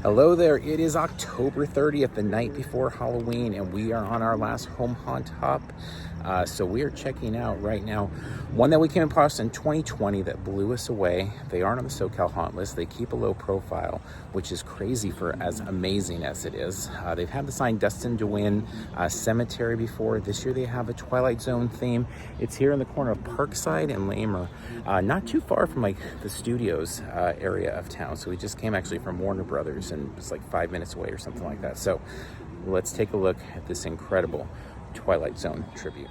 Hello there, it is October 30th, the night before Halloween, and we are on our last home haunt hop. So we are checking out right now one that we came across in 2020 that blew us away. They aren't on the SoCal haunt list. They keep a low profile, which is crazy for as amazing as it is. They've had the sign Dustin, DeWynn Cemetery before. This year they have a Twilight Zone theme. It's here in the corner of Parkside and Aire, not too far from like the studios area of town. So we just came actually from Warner Brothers, and it's like 5 minutes away or something like that. So let's take a look at this incredible Twilight Zone tribute.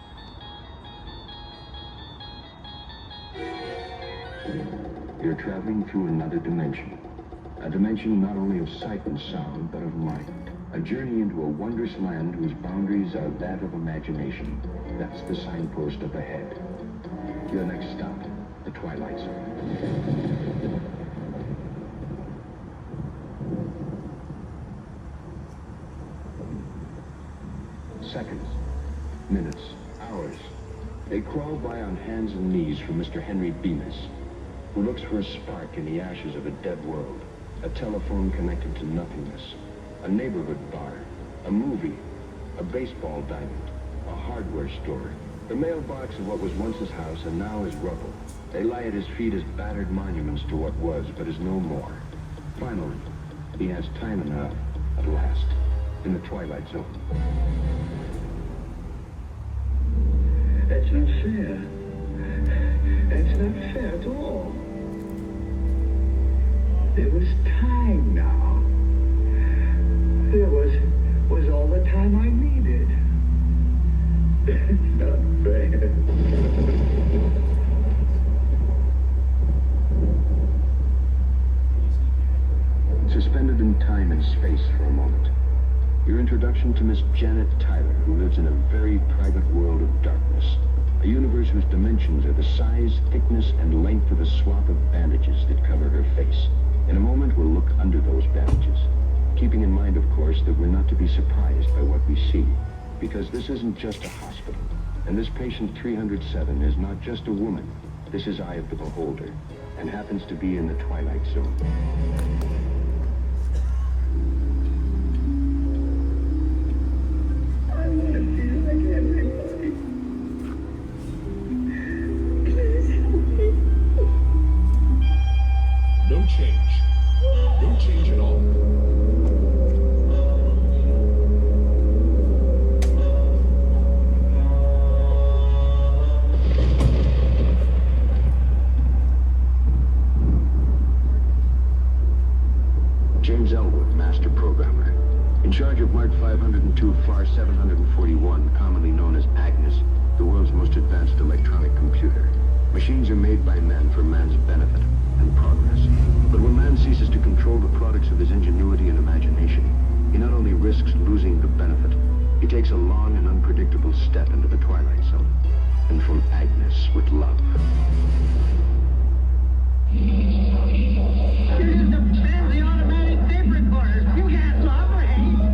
You're traveling through another dimension. A dimension not only of sight and sound, but of mind. A journey into a wondrous land whose boundaries are that of imagination. That's the signpost up ahead. Your next stop, the Twilight Zone. Seconds, minutes, hours. They crawl by on hands and knees for Mr. Henry Bemis, who looks for a spark in the ashes of a dead world, a telephone connected to nothingness, a neighborhood bar, a movie, a baseball diamond, a hardware store, the mailbox of what was once his house and now is rubble. They lie at his feet as battered monuments to what was but is no more. Finally, he has time enough, at last, in the Twilight Zone. That's not fair. That's not fair at all. There was time now. There was all the time I needed. It's not fair. Suspended in time and space for a moment. Your introduction to Miss Janet Tyler, who lives in a very private world of darkness. A universe whose dimensions are the size, thickness, and length of a swath of bandages that cover her face. In a moment, we'll look under those bandages. Keeping in mind, of course, that we're not to be surprised by what we see. Because this isn't just a hospital. And this patient 307 is not just a woman. This is Eye of the Beholder, and happens to be in the Twilight Zone. No change at all. James Elmwood, master programmer. In charge of Mark 502 FAR 741, commonly known as Agnes, the world's most advanced electronic computer. Machines are made by men for man's benefit and progress. But when man ceases to control the products of his ingenuity and imagination, he not only risks losing the benefit, he takes a long and unpredictable step into the Twilight Zone. And from Agnes with love. It is the fancy automatic tape recorder. You can't love or hate.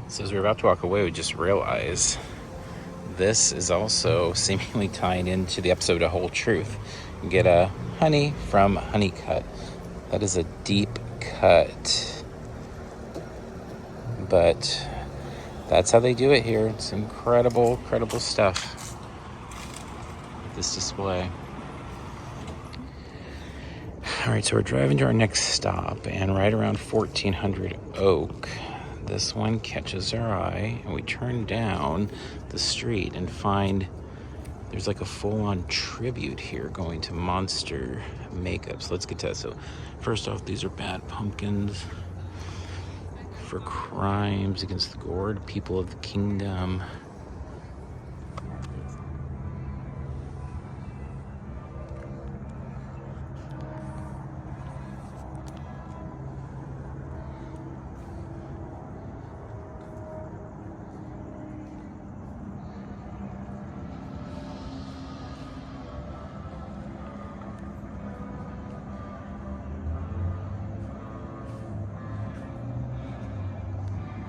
So as we're about to walk away, we just realized this is also seemingly tying into the episode A Whole Truth. You get a honey from Honeycut. That is a deep cut. But that's how they do it here. It's incredible, incredible stuff. This display. All right, so we're driving to our next stop, and right around 1400 Oak, this one catches our eye, and we turn down the street and find there's like a full-on tribute here going to monster makeup. So let's get to that. So first off, these are bad pumpkins for crimes against the gourd people of the kingdom.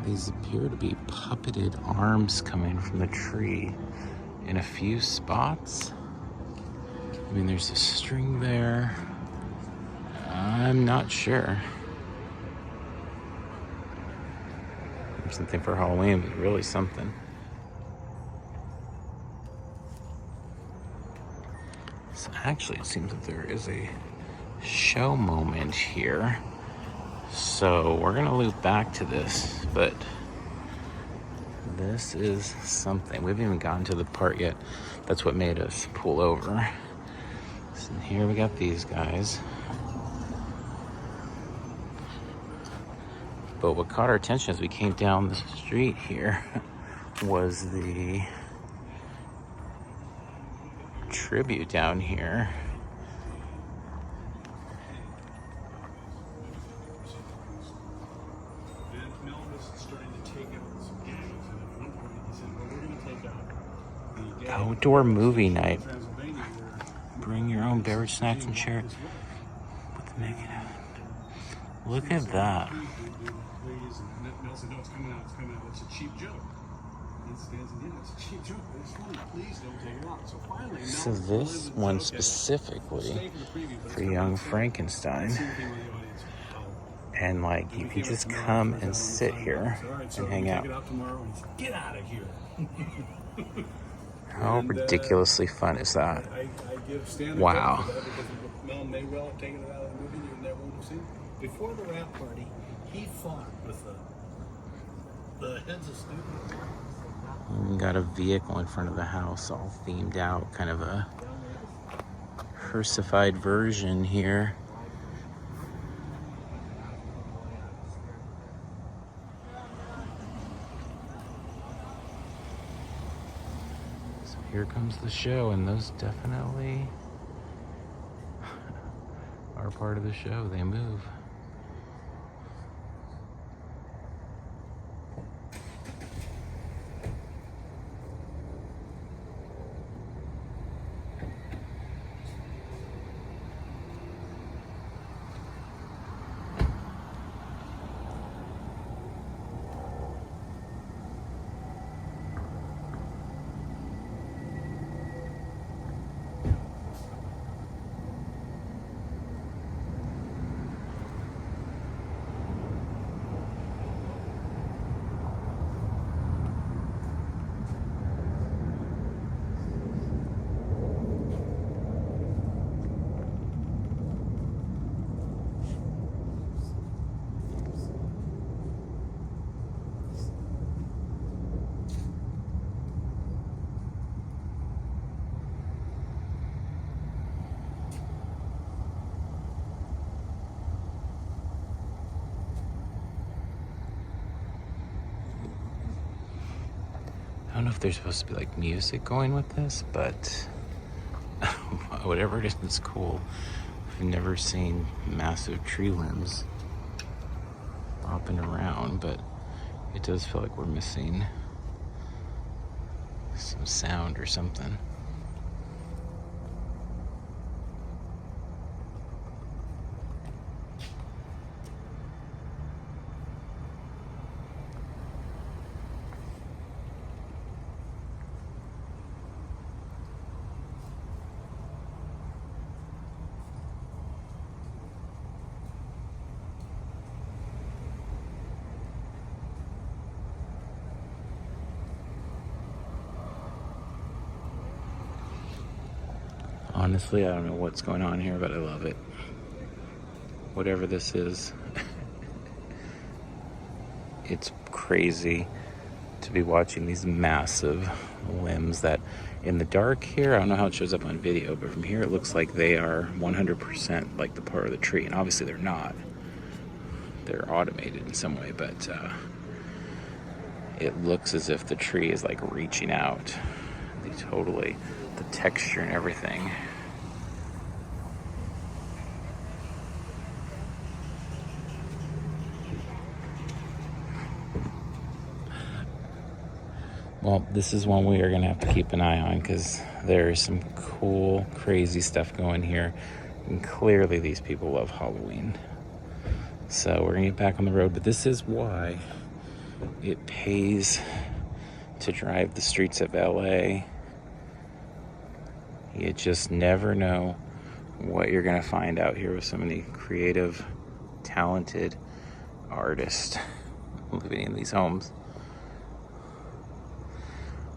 These appear to be puppeted arms coming from the tree in a few spots. I mean, there's a string there. I'm not sure. Something for Halloween, but really something. So actually, it seems that there is a show moment here. So we're gonna loop back to this, but this is something. We haven't even gotten to the part yet. That's what made us pull over. So here we got these guys. But what caught our attention as we came down the street here was the tribute down here. Outdoor movie night. Bring your own beverage, snacks, and share it with the naked. Look at that. So this one specifically for Young Frankenstein. And like you can just come and sit here and hang out. Get out of here. How ridiculously fun is that? Wow. Mel may well have taken it out of the movie you never would have seen. Before the rap party, he fought with the heads of students. We got a vehicle in front of the house, all themed out, kind of a hearsified version here. So here comes the show, and those definitely are part of the show. They move. I don't know if there's supposed to be like music going with this, but whatever it is, it's cool. I've never seen massive tree limbs bopping around, but it does feel like we're missing some sound or something. Honestly, I don't know what's going on here, but I love it. Whatever this is, it's crazy to be watching these massive limbs that in the dark here, I don't know how it shows up on video, but from here it looks like they are 100% like the part of the tree. And obviously they're not. They're automated in some way, but it looks as if the tree is like reaching out. The texture and everything. Well, this is one we are going to have to keep an eye on because there's some cool, crazy stuff going here. And clearly these people love Halloween. So we're going to get back on the road, but this is why It pays to drive the streets of LA. You just never know what you're gonna find out here with so many creative, talented artists living in these homes.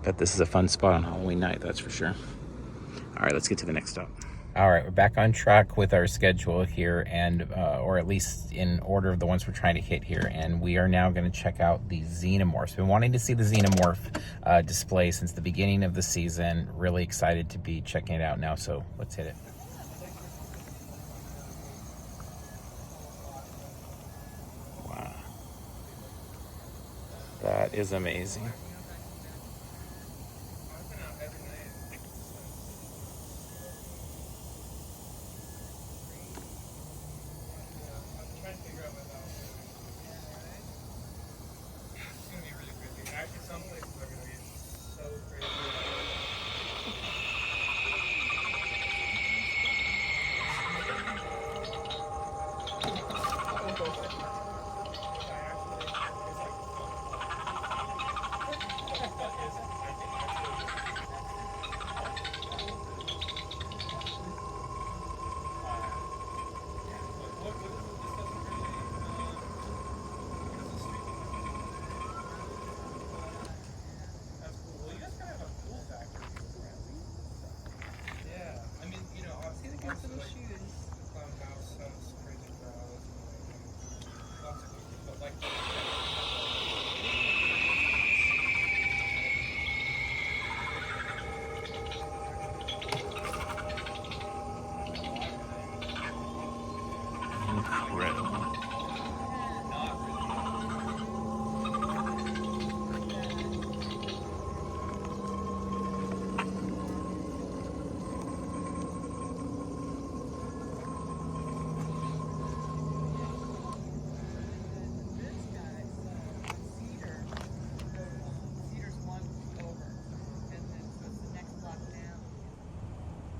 But this is a fun spot on Halloween night, that's for sure. All right, let's get to the next stop. All right, we're back on track with our schedule here, and or at least in order of the ones we're trying to hit here. And we are now going to check out the Xenomorphs. Been wanting to see the Xenomorph display since the beginning of the season. Really excited to be checking it out now. So let's hit it. Wow, that is amazing.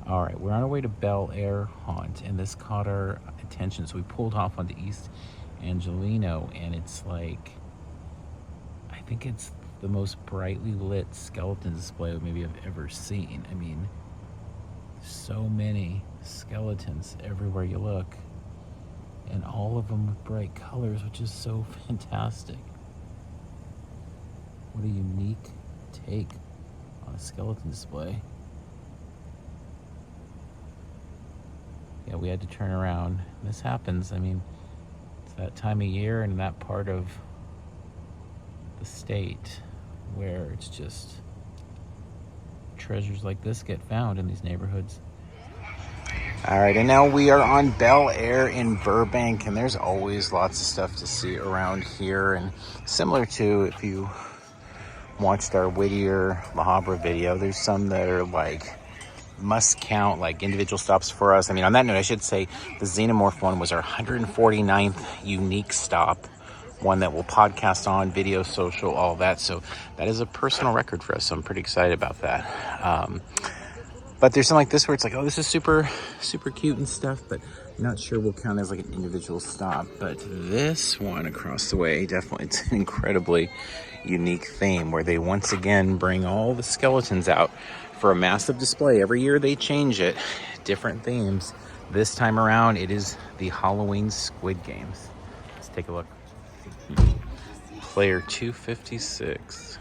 All right, we're on our way to Aire Haunt, and this caught our attention. So we pulled off onto East Angelino, and it's like, I think it's the most brightly lit skeleton display maybe I've ever seen. I mean, so many skeletons everywhere you look, and all of them with bright colors, which is so fantastic. What a unique take on a skeleton display. Yeah, we had to turn around. This happens. I mean, it's that time of year and that part of the state where it's just treasures like this get found in these neighborhoods. All right, and now we are on Aire in Burbank, and there's always lots of stuff to see around here. And similar to if you watched our Whittier La Habra video, there's some that are like must count, like individual stops for us. I mean, on that note, I should say the Xenomorph one was our 149th unique stop, one that we'll podcast on, video, social, all that. So that is a personal record for us. So I'm pretty excited about that. But there's something like this where it's like, oh, this is super, super cute and stuff, but I'm not sure we'll count as like an individual stop. But this one across the way, definitely, it's an incredibly unique theme where they once again bring all the skeletons out for a massive display. Every year they change it, different themes. This time around, it is the Halloween Squid Games. Let's take a look. Player 256.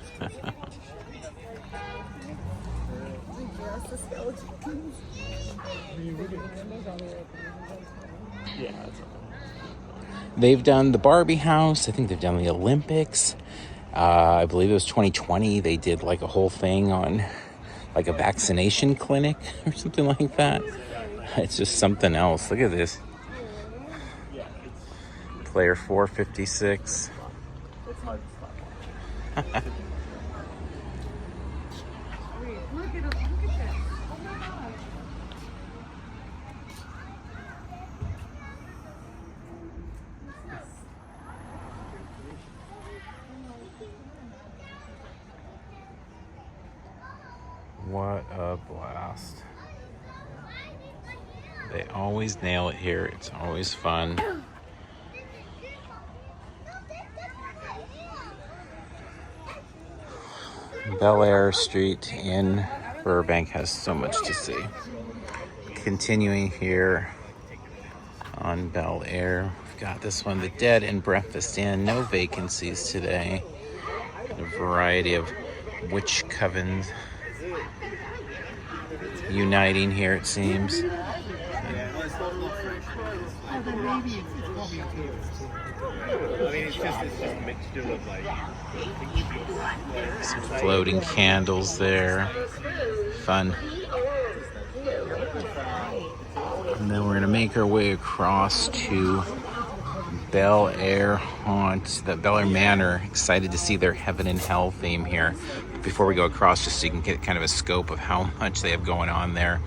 They've done the Barbie house. I think they've done the Olympics. I believe it was 2020. They did like a whole thing on like a vaccination clinic or something like that. It's just something else. Look at this. Player 456. What a blast. They always nail it here. It's always fun. Bel Aire Street in Burbank has so much to see. Continuing here on Bel Aire, we've got this one, the Dead and Breakfast Inn. No vacancies today. A variety of witch covens uniting here, it seems. Some floating candles there. Fun. And then we're going to make our way across to Bel Aire Haunt, the Bel Aire Manor. Excited to see their heaven and hell theme here. Before we go across, just so you can get kind of a scope of how much they have going on there.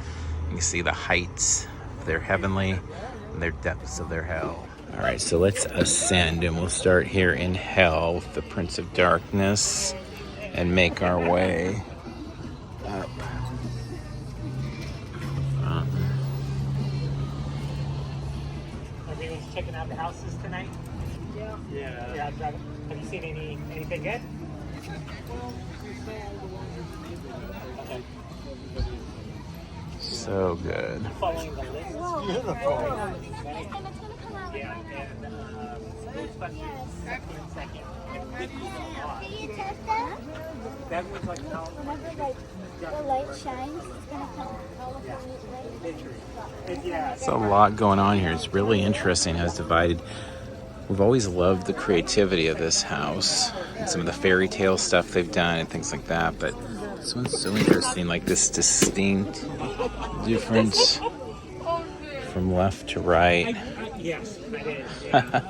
You can see the heights of their heavenly and their depths of their hell. All right, so let's ascend, and we'll start here in hell with the Prince of Darkness and make our way up. Everyone's checking out the houses tonight? Yeah. Have you seen anything good? Okay. So good. Following the list. Beautiful. Yeah, and second. Can you test that? That was like how Whenever the light shines, it's gonna come all of the light. yeah. There's a lot going on here. It's really interesting how it's divided. We've always loved the creativity of this house and some of the fairy tale stuff they've done and things like that, but this one's so interesting, like this distinct difference from left to right. Yes, I did. Yeah.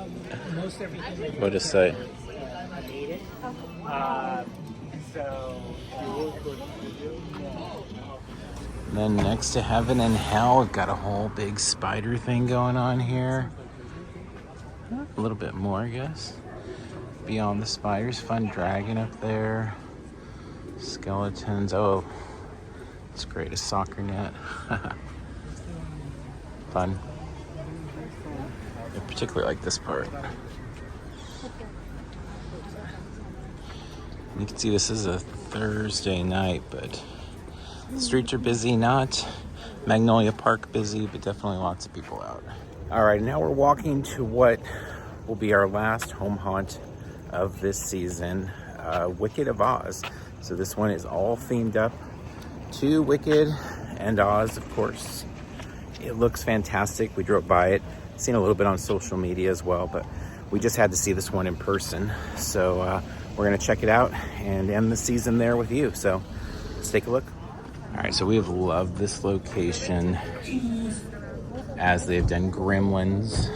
Most everything. What to say? I made it. So. And then next to heaven and hell, we've got a whole big spider thing going on here. A little bit more, I guess. Beyond the spiders, fun dragon up there. Skeletons. Oh, it's great. A soccer net. Fun. I particularly like this part. You can see this is a Thursday night, but the streets are busy. Not Magnolia Park busy, but definitely lots of people out. All right, now we're walking to what will be our last home haunt of this season, Wicked of Oz. So this one is all themed up to Wicked and Oz, of course. It looks fantastic. We drove by it, seen a little bit on social media as well, but we just had to see this one in person. So we're gonna check it out and end the season there with you. So let's take a look. All right, so we have loved this location as they've done Gremlins.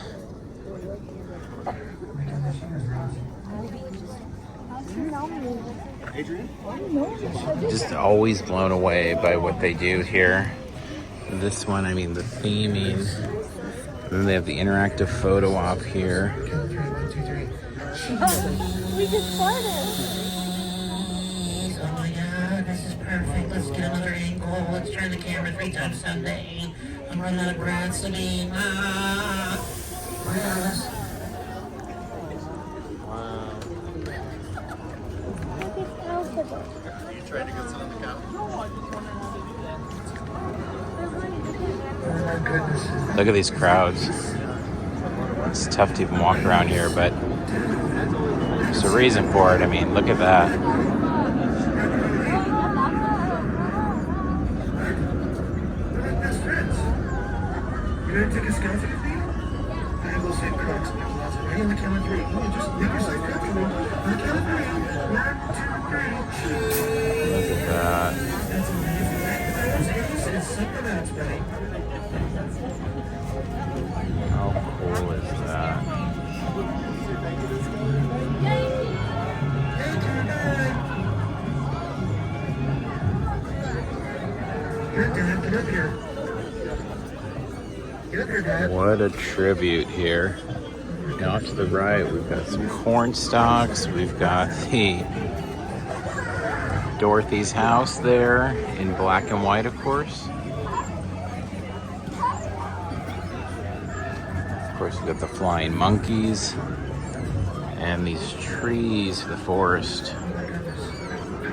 Just always blown away by what they do here. This one, I mean, the theming. And then they have the interactive photo op here. We just farted. Oh my god, this is perfect. Let's get another angle. Let's turn the camera 3 times Sunday. I'm running out of breath, Sabine. Yes. You tried to get some on the couch? Oh my goodness. Look at these crowds. It's tough to even walk around here, but there's a reason for it. I mean, look at that. You gonna take a selfie with me? I have those same Crocs in my closet. Ready on the count of 3. No, just make yourself comfortable. On the count of 3. 1, 2, 3. Look at that. That's amazing. It's something else, buddy. How cool is that? Hey, Dad. Dad, get up here. Get up here, Dad. What a tribute here. Now off to the right, we've got some corn stalks. We've got the Dorothy's house there in black and white, of course. Of course, we've got the flying monkeys and these trees, the forest.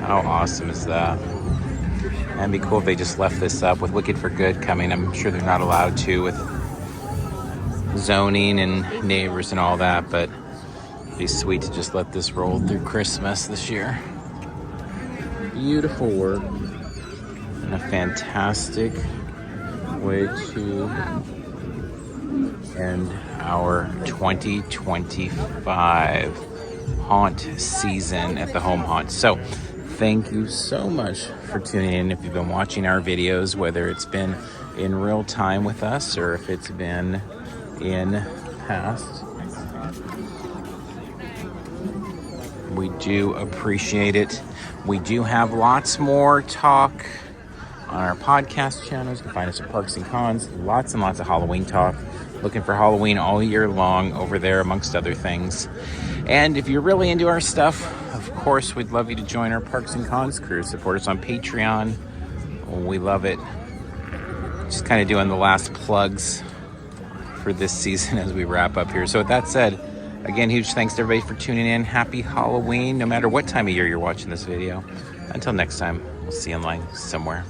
How awesome is that? And it'd be cool if they just left this up with Wicked for Good coming. I'm sure they're not allowed to with zoning and neighbors and all that, but it'd be sweet to just let this roll through Christmas this year. Beautiful work and a fantastic way to end our 2025 haunt season at the Home Haunt. So thank you so much for tuning in. If you've been watching our videos, whether it's been in real time with us or if it's been in past, we do appreciate it. We do have lots more talk on our podcast channels. You can find us at Parks and Cons. Lots and lots of Halloween talk. Looking for Halloween all year long over there, amongst other things. And if you're really into our stuff, of course, we'd love you to join our Parks and Cons crew. Support us on Patreon. We love it. Just kind of doing the last plugs for this season as we wrap up here. So with that said, again, huge thanks to everybody for tuning in. Happy Halloween, no matter what time of year you're watching this video. Until next time, we'll see you in line somewhere.